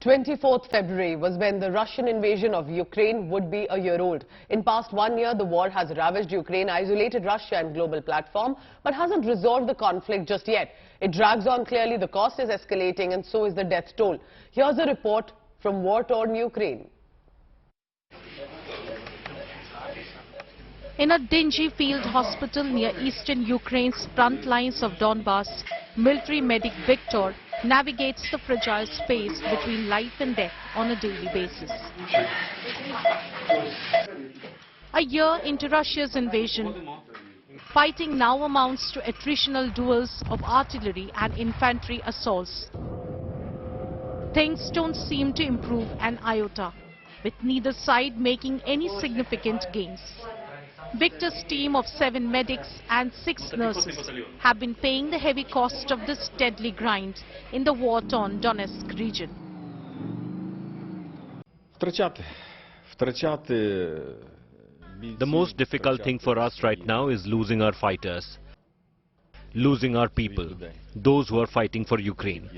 24th February was when the Russian invasion of Ukraine would be a year old. In past 1 year, the war has ravaged Ukraine, isolated Russia and global platform, but hasn't resolved the conflict just yet. It drags on. Clearly, the cost is escalating and so is the death toll. Here's a report from war-torn Ukraine. In a dingy field hospital near eastern Ukraine's front lines of Donbass, military medic Viktor navigates the fragile space between life and death on a daily basis. A year into Russia's invasion, fighting now amounts to attritional duels of artillery and infantry assaults. Things don't seem to improve an iota, with neither side making any significant gains. Victor's team of 7 medics and 6 nurses have been paying the heavy cost of this deadly grind in the war-torn Donetsk region. The most difficult thing for us right now is losing our fighters, losing our people, those who are fighting for Ukraine.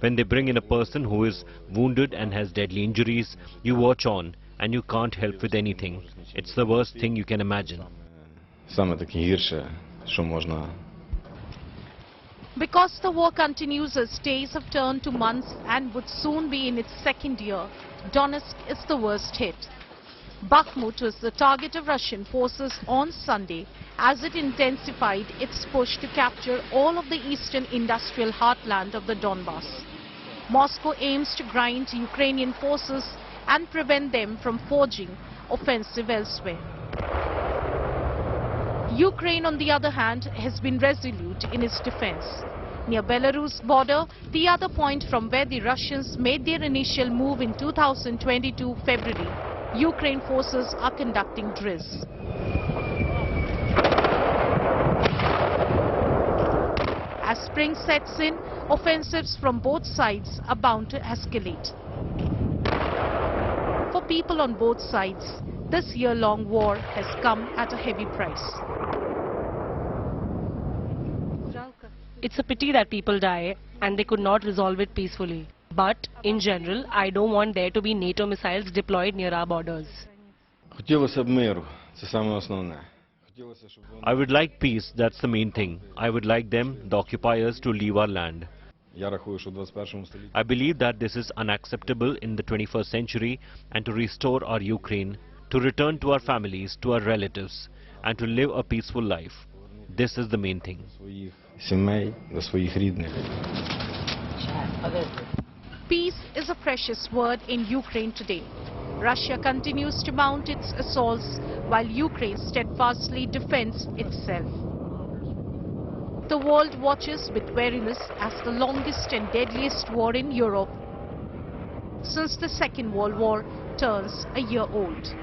When they bring in a person who is wounded and has deadly injuries, you watch on and you can't help with anything. It's the worst thing you can imagine. Because the war continues as days have turned to months and would soon be in its second year, Donetsk is the worst hit. Bakhmut was the target of Russian forces on Sunday as it intensified its push to capture all of the eastern industrial heartland of the Donbass. Moscow aims to grind Ukrainian forces and prevent them from forging offensive elsewhere. Ukraine, on the other hand, has been resolute in its defense. Near Belarus border, the other point from where the Russians made their initial move in 2022 February, Ukraine forces are conducting drills. As spring sets in, offensives from both sides are bound to escalate. For people on both sides, this year-long war has come at a heavy price. It's a pity that people die and they could not resolve it peacefully. But in general, I don't want there to be NATO missiles deployed near our borders. I would like peace, that's the main thing. I would like them, the occupiers, to leave our land. I believe that this is unacceptable in the 21st century, and to restore our Ukraine, to return to our families, to our relatives, and to live a peaceful life. This is the main thing. Peace is a precious word in Ukraine today. Russia continues to mount its assaults while Ukraine steadfastly defends itself. The world watches with wariness as the longest and deadliest war in Europe since the Second World War turns a year old.